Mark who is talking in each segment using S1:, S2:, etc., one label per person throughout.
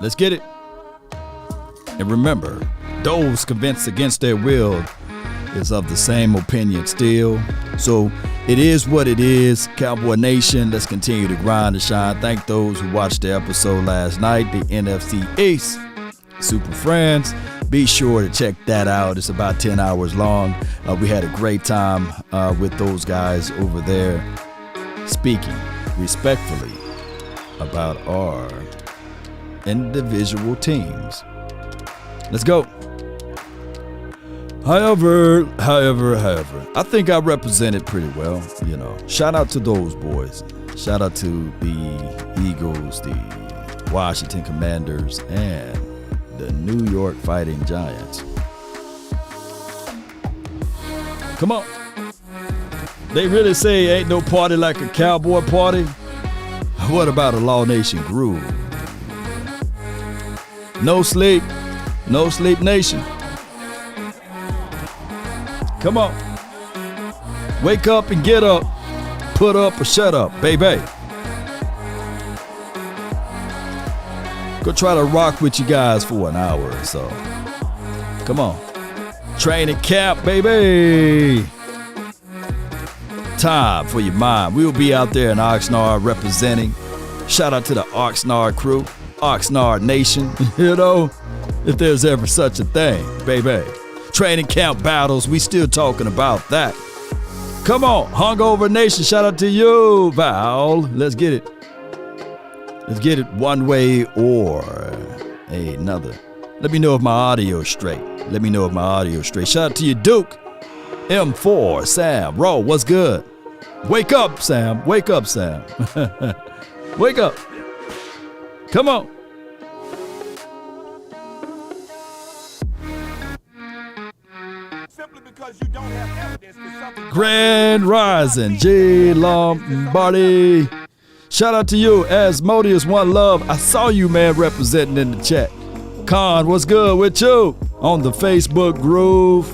S1: Let's get it. And remember, those convinced against their will is of the same opinion still. So it is what it is. Cowboy Nation, let's continue to grind and shine. Thank those who watched the episode last night, the NFC East Super Friends. Be sure to check that out. It's about 10 hours long. We had a great time with those guys over there, speaking respectfully about our individual teams. Let's go. However, I think I represented pretty well, you know. Shout out to those boys. Shout out to the Eagles, the Washington Commanders, and the New York Fighting Giants. Come on. They really say ain't no party like a cowboy party. What about a Law Nation groove? No sleep nation. Come on. Wake up and get up. Put up or shut up, baby. Go try to rock with you guys for an hour or so. Come on. Training camp, baby. Time for your mind. We'll be out there in Oxnard representing. Shout out to the Oxnard crew, Oxnard Nation. You know, if there's ever such a thing, baby. Training camp battles, we still talking about that. Come on, Hungover Nation, shout out to you, Val. Let's get it. Let's get it one way or another. Let me know if my audio is straight. Shout out to you, Duke. M4, Sam, Ro, what's good? Wake up, Sam. Wake up. Come on.
S2: You don't have evidence for something.
S1: Grand Rising, G Lombardi. Shout out to you, Asmodeus One Love. I saw you, man, representing in the chat. Con, what's good with you? On the Facebook groove.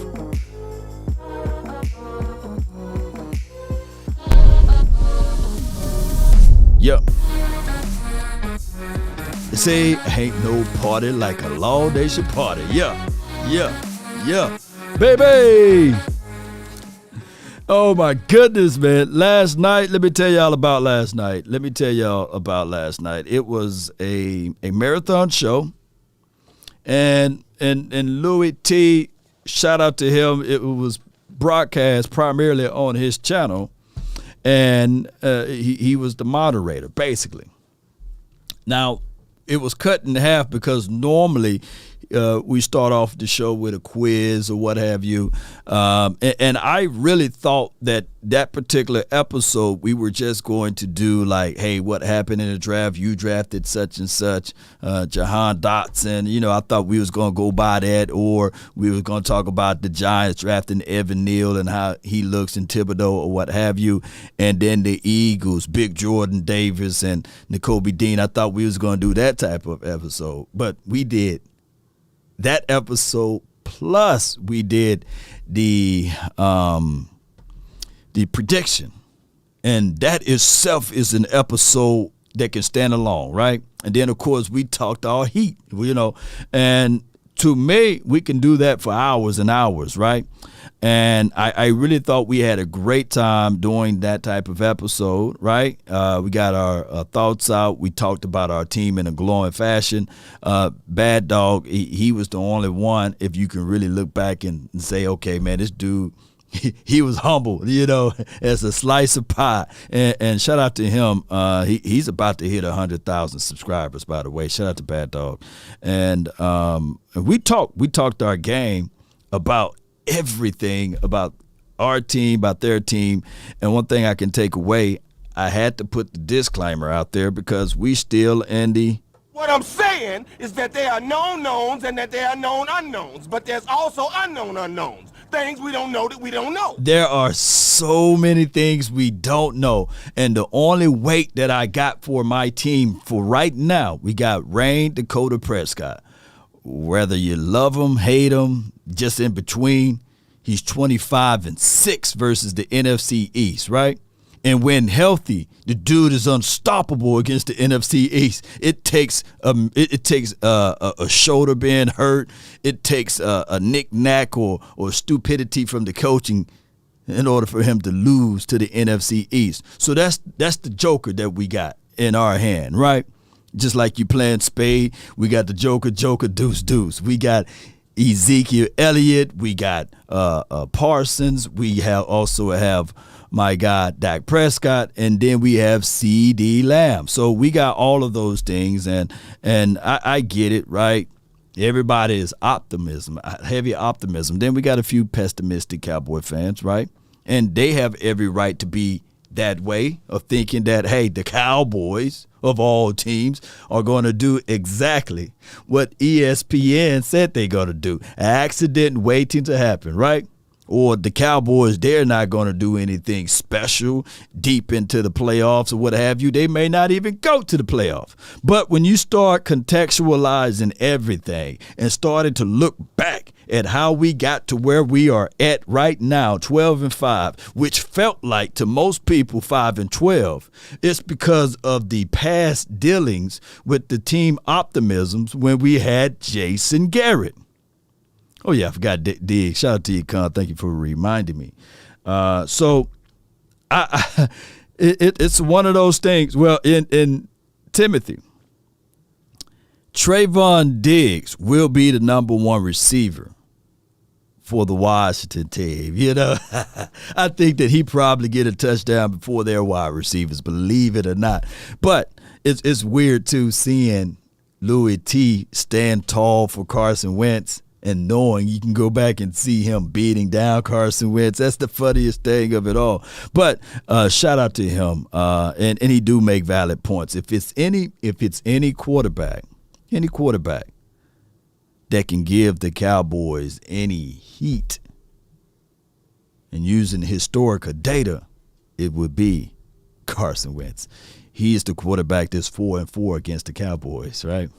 S1: Yep. They say ain't no party like a Law Nation party. Yeah. Baby! Oh my goodness, man. Last night, let me tell y'all about last night. It was a marathon show. And Louis T, shout out to him. It was broadcast primarily on his channel. And he was the moderator, basically. Now, it was cut in half because normally we start off the show with a quiz or what have you. And I really thought that particular episode, we were just going to do like, hey, what happened in the draft? You drafted such and such, Jahan Dotson. You know, I thought we was going to go by that, or we was going to talk about the Giants drafting Evan Neal and how he looks in Thibodeau or what have you. And then the Eagles, Big Jordan Davis and N'Kobe Dean. I thought we was going to do that type of episode, but we did that episode, plus we did the prediction, and that itself is an episode that can stand alone, right? And then of course we talked our heat, you know, and to me we can do that for hours and hours, right? And I really thought we had a great time doing that type of episode, right? We got our thoughts out. We talked about our team in a glowing fashion. Bad Dog, he was the only one, if you can really look back and say, okay, man, this dude, he was humble, you know, as a slice of pie. And shout out to him. He's about to hit 100,000 subscribers, by the way. Shout out to Bad Dog. And we talked our game about everything, about our team, about their team. And one thing I can take away, I had to put the disclaimer out there because we still in the...
S2: What I'm saying is that there are known knowns and that there are known unknowns, but there's also unknown unknowns. Things we don't know that we don't know.
S1: There are so many things we don't know. And the only weight that I got for my team for right now, we got Dak Prescott. Whether you love him, hate him, just in between, he's 25-6 versus the NFC East, right? And when healthy, the dude is unstoppable against the NFC East. It takes a shoulder being hurt. It takes a knick-knack or stupidity from the coaching in order for him to lose to the NFC East. So that's the joker that we got in our hand, right? Just like you playing spade, we got the joker, deuce, deuce. We got Ezekiel Elliott. We got Parsons. We also have my guy, Dak Prescott, and then we have C.D. Lamb. So we got all of those things, and I get it, right? Everybody is heavy optimism. Then we got a few pessimistic Cowboy fans, right? And they have every right to be that way, of thinking that, hey, the Cowboys of all teams are going to do exactly what ESPN said they're going to do. An accident waiting to happen, right? Or the Cowboys, they're not going to do anything special deep into the playoffs or what have you. They may not even go to the playoffs. But when you start contextualizing everything and starting to look back at how we got to where we are at right now, 12-5, which felt like to most people 5-12, it's because of the past dealings with the team optimisms when we had Jason Garrett. Oh, yeah, I forgot Dig. Shout out to you, Con. Thank you for reminding me. So it's one of those things. Well, in Timothy, Trayvon Diggs will be the number one receiver for the Washington team. You know, I think that he probably get a touchdown before their wide receivers, believe it or not. But it's weird, too, seeing Louis T stand tall for Carson Wentz and knowing you can go back and see him beating down Carson Wentz. That's the funniest thing of it all. But shout out to him, and he do make valid points. If it's any quarterback that can give the Cowboys any heat, and using historical data, it would be Carson Wentz. He is the quarterback that's 4-4 against the Cowboys, right?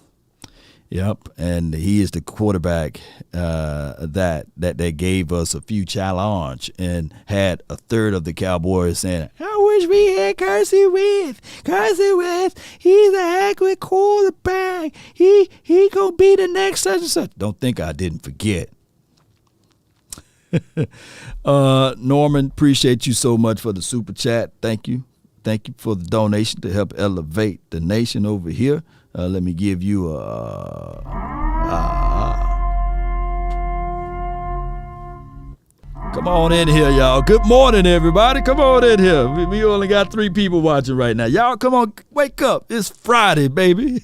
S1: Yep, and he is the quarterback that gave us a few challenge and had a third of the Cowboys saying, I wish we had Carson Wentz. Carson Wentz, he's a accurate quarterback. He gonna be the next such and such. Don't think I didn't forget. Norman, appreciate you so much for the super chat. Thank you. Thank you for the donation to help elevate the nation over here. Let me give you come on in here, y'all. Good morning, everybody. Come on in here. We only got 3 people watching right now. Y'all, come on, wake up. It's Friday, baby.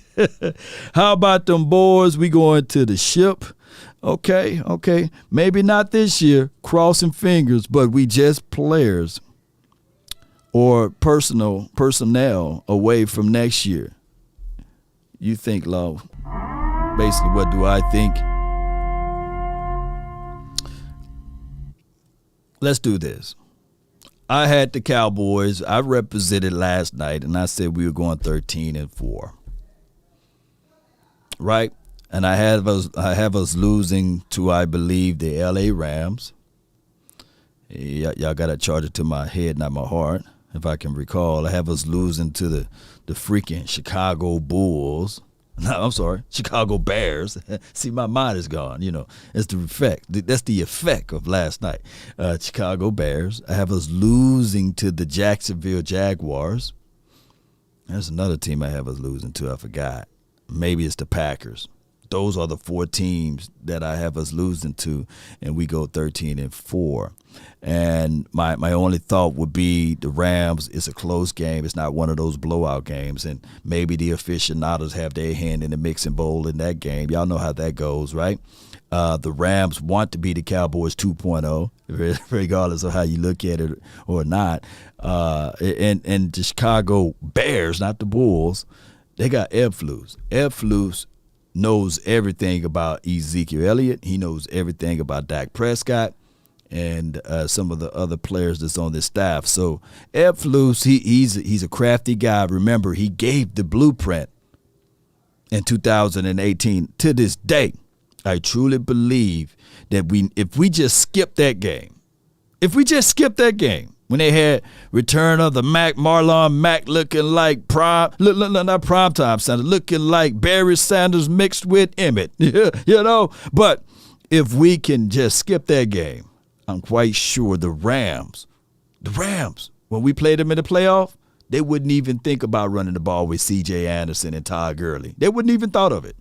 S1: How about them boys? We going to the ship. Okay. Maybe not this year, crossing fingers, but we just players or personnel away from next year. You think, Lo. Basically, what do I think? Let's do this. I had the Cowboys. I represented last night, and I said we were going 13-4. Right? And I have us losing to, I believe, the L.A. Rams. Y'all got to charge it to my head, not my heart, if I can recall. I have us losing to the freaking Chicago Bulls. No, I'm sorry, Chicago Bears. See, my mind is gone. You know, it's the effect. That's the effect of last night. Chicago Bears. I have us losing to the Jacksonville Jaguars. There's another team I have us losing to. I forgot. Maybe it's the Packers. Those are the 4 teams that I have us losing to, and we go 13-4. And my only thought would be the Rams. It's a close game. It's not one of those blowout games, and maybe the aficionados have their hand in the mixing bowl in that game. Y'all know how that goes, right? The Rams want to be the Cowboys 2.0, regardless of how you look at it or not. And the Chicago Bears, not the Bulls, they got Eberflus. Eberflus knows everything about Ezekiel Elliott. He knows everything about Dak Prescott and some of the other players that's on this staff. So Eberflus, he's a crafty guy. Remember, he gave the blueprint in 2018. To this day, I truly believe that if we just skip that game, When they had return of the Marlon Mack looking like not primetime Sanders, looking like Barry Sanders mixed with Emmett, But if we can just skip that game, I'm quite sure the Rams, when we played them in the playoff, they wouldn't even think about running the ball with C.J. Anderson and Todd Gurley. They wouldn't even thought of it.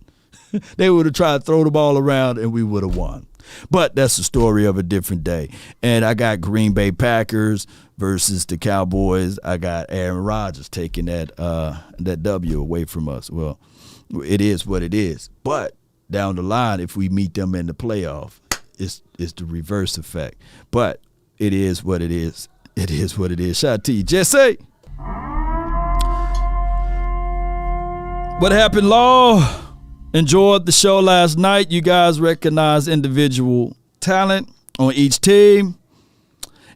S1: They would have tried to throw the ball around and we would have won. But that's the story of a different day. And I got Green Bay Packers versus the Cowboys. I got Aaron Rodgers taking that W away from us. Well, it is what it is. But down the line, if we meet them in the playoff, it's the reverse effect. But it is what it is. It is what it is. Shout out to you, Jesse. What happened, Law? Enjoyed the show last night. You guys recognize individual talent on each team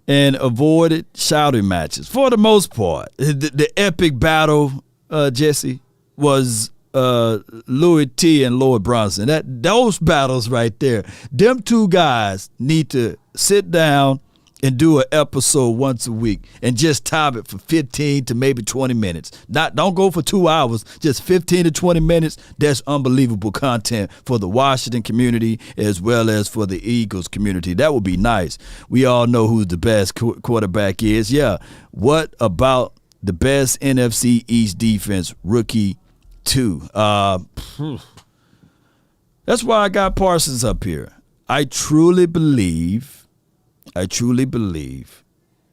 S1: and avoided shouting matches. For the most part, the epic battle, Jesse, was Louis T. and Lloyd Bronson. Those battles right there, them two guys need to sit down and do an episode once a week and just time it for 15 to maybe 20 minutes. Don't go for 2 hours, just 15 to 20 minutes. That's unbelievable content for the Washington community as well as for the Eagles community. That would be nice. We all know who the best quarterback is. Yeah. What about the best NFC East defense, rookie 2? That's why I got Parsons up here. I truly believe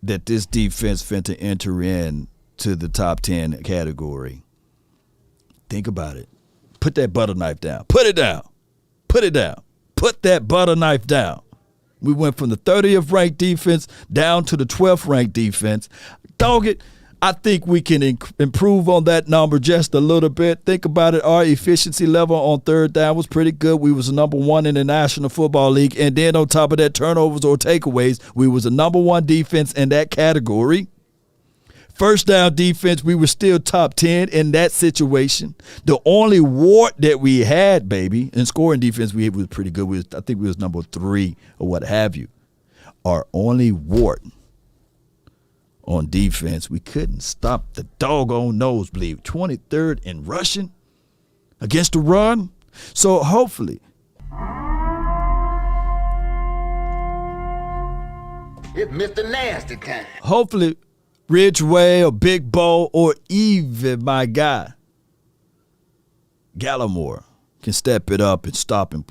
S1: that this defense finna enter in to the top 10 category. Think about it. Put that butter knife down. Put it down. Put it down. Put that butter knife down. We went from the 30th ranked defense down to the 12th ranked defense. Dog it. I think we can improve on that number just a little bit. Think about it. Our efficiency level on third down was pretty good. We was number 1 in the National Football League. And then on top of that, turnovers or takeaways, we was a number 1 defense in that category. First down defense, we were still top 10 in that situation. The only wart that we had, baby, in scoring defense, we was pretty good. I think we was number 3 or what have you. Our only wart on defense, we couldn't stop the doggone nosebleed. 23rd in rushing against the run. So hopefully,
S2: it's Mr. Nasty time.
S1: Hopefully, Ridgeway or Big Bo or even my guy, Gallimore, can step it up and stop and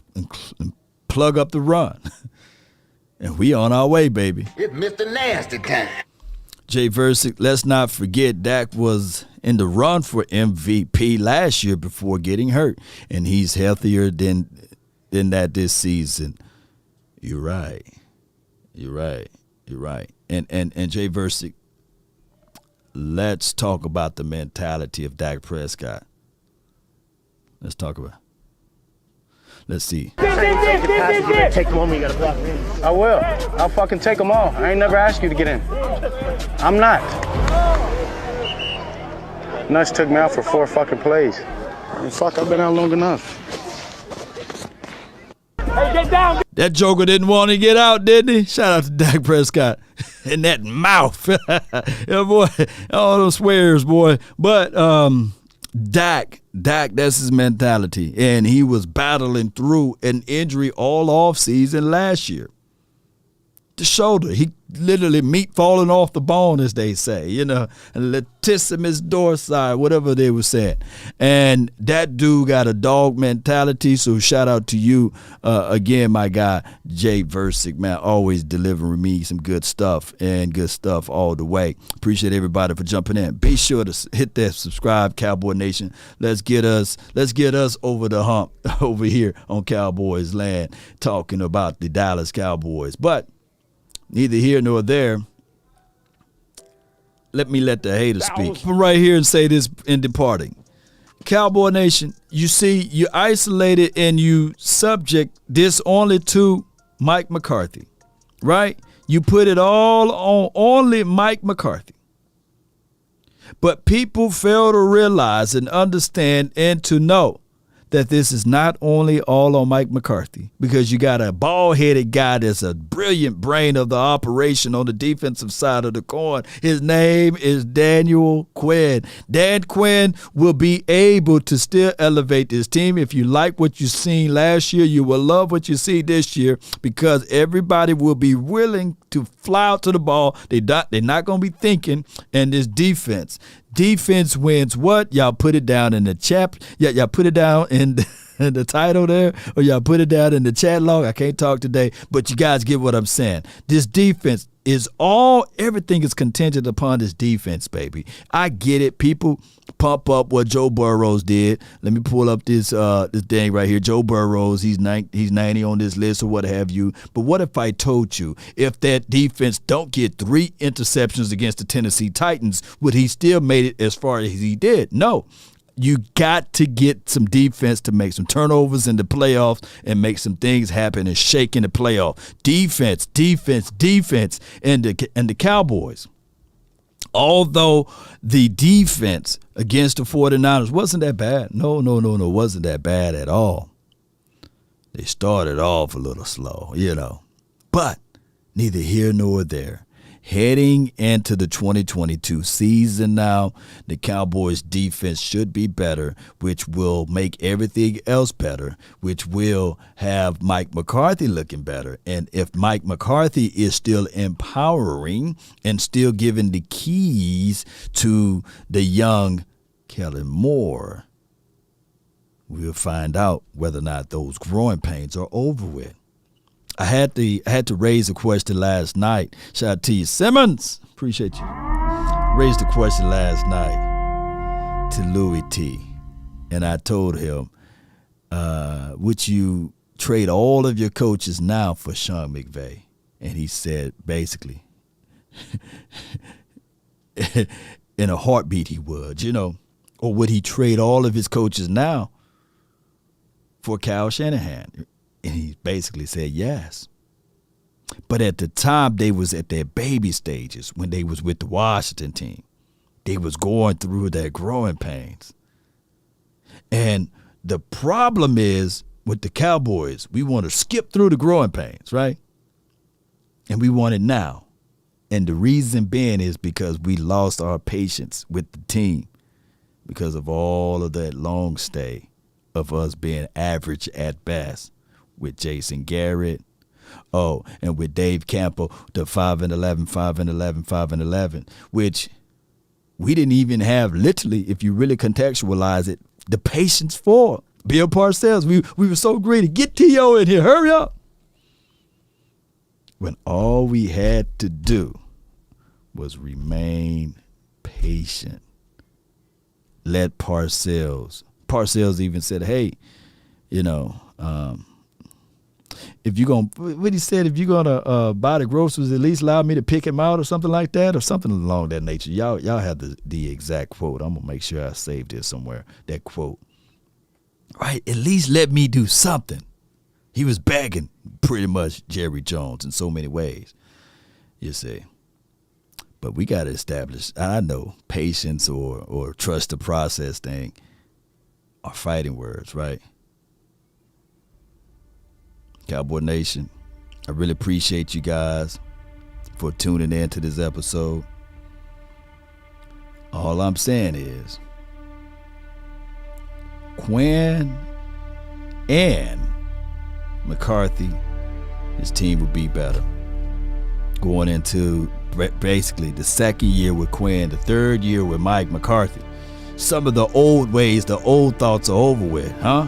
S1: plug up the run. And we on our way, baby.
S2: It's Mr. Nasty time.
S1: Jay Versick, let's not forget Dak was in the run for MVP last year before getting hurt, and he's healthier than that this season. You're right. And Jay Versick, let's talk about the mentality of Dak Prescott. Let's talk about it. Let's see.
S3: Take them on me, you gotta block me. I will. I'll fucking take them all. I ain't never asked you to get in. I'm not. Nuts took me out for 4 fucking plays. And fuck, I've been out long enough.
S2: Hey, get down!
S1: That joker didn't want to get out, didn't he? Shout out to Dak Prescott. In that mouth. Yeah, boy. All those swears, boy. But Dak, that's his mentality. And he was battling through an injury all off season last year. The shoulder. He literally meat falling off the bone, as they say, latissimus dorsi, whatever they were saying. And that dude got a dog mentality, so shout out to you again, my guy, Jay Versick, man, always delivering me some good stuff and good stuff all the way. Appreciate everybody for jumping in. Be sure to hit that subscribe, Cowboy Nation. Let's get us over the hump over here on Cowboys land, talking about the Dallas Cowboys. But neither here nor there. Let the haters speak. I'm right here and say this in departing. Cowboy Nation, you see, you isolated and you subject this only to Mike McCarthy, right? You put it all on only Mike McCarthy. But people fail to realize and understand and to know that this is not only all on Mike McCarthy, because you got a bald-headed guy that's a brilliant brain of the operation on the defensive side of the coin. His name is Daniel Quinn. Dan Quinn will be able to still elevate this team. If you like what you seen last year, you will love what you see this year, because everybody will be willing to fly out to the ball. They're not going to be thinking. And this defense wins what? Y'all put it down in the chat. Y'all put it down in the title there, or y'all put it down in the chat log. I can't talk today, but you guys get what I'm saying. This defense is everything is contingent upon this defense, baby. I get it. People pump up what Joe Burrows did. Let me pull up this thing right here. Joe Burrows, he's 90 on this list or what have you. But what if I told you, if that defense don't get 3 interceptions against the Tennessee Titans, would he still made it as far as he did? No. You got to get some defense to make some turnovers in the playoffs and make some things happen and shake in the playoff. Defense, and the Cowboys. Although the defense against the 49ers wasn't that bad. No, wasn't that bad at all. They started off a little slow, But neither here nor there. Heading into the 2022 season now, the Cowboys defense should be better, which will make everything else better, which will have Mike McCarthy looking better. And if Mike McCarthy is still empowering and still giving the keys to the young Kellen Moore, we'll find out whether or not those growing pains are over with. I had to raise a question last night. Shout out to you, Simmons. Appreciate you. Raised the question last night to Louis T. And I told him, would you trade all of your coaches now for Sean McVay? And he said, basically, in a heartbeat he would, Or would he trade all of his coaches now for Kyle Shanahan? And he basically said yes. But at the time, they was at their baby stages when they was with the Washington team. They was going through their growing pains. And the problem is with the Cowboys, we want to skip through the growing pains, right? And we want it now. And the reason being is because we lost our patience with the team because of all of that long stay of us being average at best. With Jason Garrett, and with Dave Campbell, the 5-11, which we didn't even have, literally, if you really contextualize it, the patience for. Bill Parcells, we were so greedy. Get T.O. in here, hurry up. When all we had to do was remain patient. Let Parcells even said, hey, if you're going to, what he said, if you're going to buy the groceries, at least allow me to pick him out or something like that, or something along that nature. Y'all have the exact quote. I'm going to make sure I saved it somewhere, that quote. Right? At least let me do something. He was begging pretty much Jerry Jones in so many ways, you see. But we got to establish, I know, patience or trust the process thing are fighting words, right? Cowboy Nation, I really appreciate you guys for tuning in to this episode. All I'm saying is Quinn and McCarthy, his team will be better. Going into basically the second year with Quinn, the third year with Mike McCarthy. Some of the old ways, the old thoughts are over with, huh?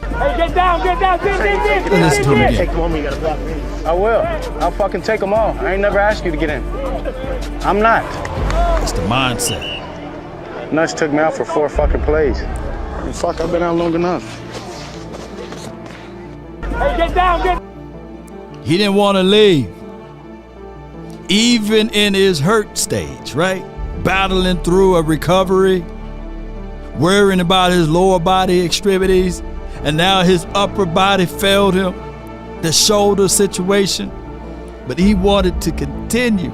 S3: Hey, get down.
S1: Listen to him again.
S3: Take the one, you gotta block me. I will. I'll fucking take them all. I ain't never asked you to get in. I'm not.
S1: It's the mindset.
S3: Nuts took me out for 4 fucking plays. Fuck, I've been out long enough. Hey, get down.
S1: He didn't want to leave. Even in his hurt stage, right? Battling through a recovery, worrying about his lower body extremities, and now his upper body failed him, the shoulder situation. But he wanted to continue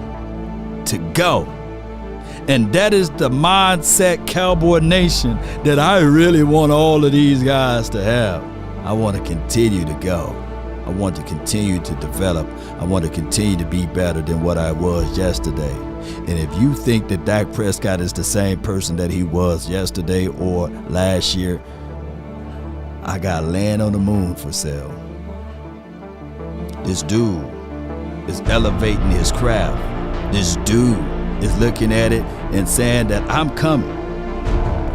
S1: to go. And that is the mindset, Cowboy Nation, that I really want all of these guys to have. I want to continue to go. I want to continue to develop. I want to continue to be better than what I was yesterday. And if you think that Dak Prescott is the same person that he was yesterday or last year, I got land on the moon for sale. This dude is elevating his craft. This dude is looking at it and saying that I'm coming.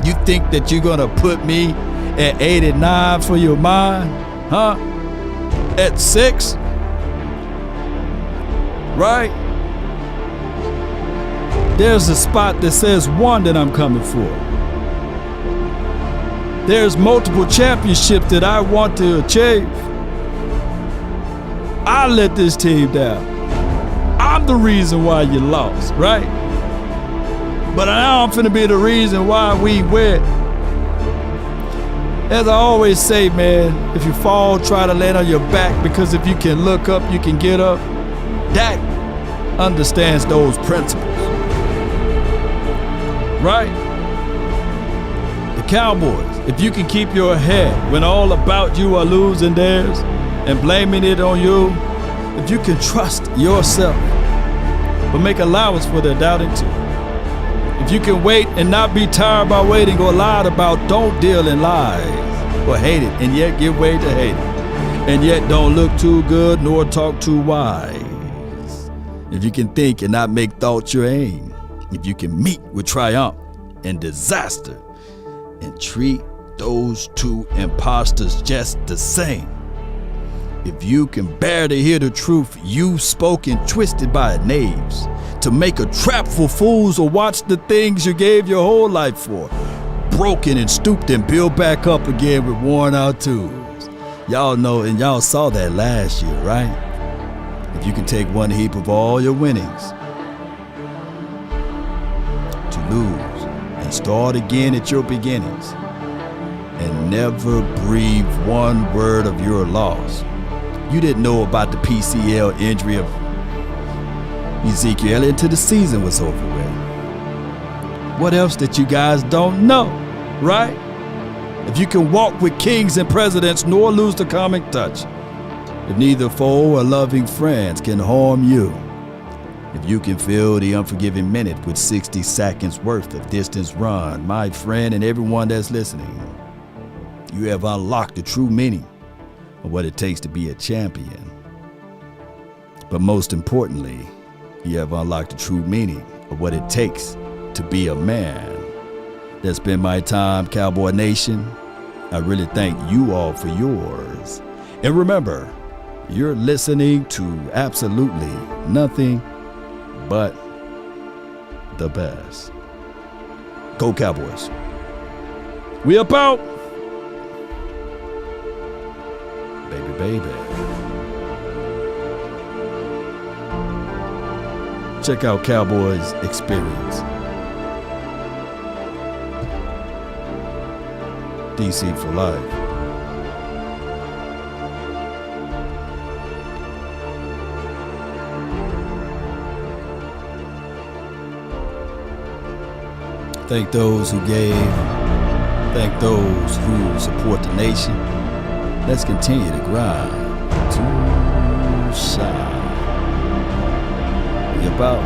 S1: You think that you're gonna put me at 89 for your mind? Huh? At 6? Right? There's a spot that says 1 that I'm coming for. There's multiple championships that I want to achieve. I let this team down. I'm the reason why you lost, right? But now I'm finna be the reason why we win. As I always say, man, if you fall, try to land on your back, because if you can look up, you can get up. Dak understands those principles. Right? The Cowboys, if you can keep your head when all about you are losing theirs and blaming it on you, if you can trust yourself, but make allowance for their doubting too. If you can wait and not be tired by waiting or lied about, don't deal in lies or hate it and yet give way to hate it. And yet don't look too good nor talk too wise. If you can think and not make thoughts your aim. If you can meet with triumph and disaster and treat those two imposters just the same. If you can bear to hear the truth you've spoken twisted by knaves, to make a trap for fools or watch the things you gave your whole life for, broken and stooped and built back up again with worn out tools. Y'all know and y'all saw that last year, right? If you can take one heap of all your winnings, to lose and start again at your beginnings, and never breathe one word of your loss. You didn't know about the PCL injury of Ezekiel until the season was over with. What else that you guys don't know, right? If you can walk with kings and presidents nor lose the common touch, if neither foe or loving friends can harm you, if you can fill the unforgiving minute with 60 seconds worth of distance run, my friend and everyone that's listening, you have unlocked the true meaning of what it takes to be a champion. But most importantly, you have unlocked the true meaning of what it takes to be a man. That's been my time, Cowboy Nation. I really thank you all for yours. And remember, you're listening to absolutely nothing but the best. Go Cowboys. We up out. Baby. Check out Cowboys Experience. DC for life. Thank those who gave. Thank those who support the nation. Let's continue to grind to shine. We about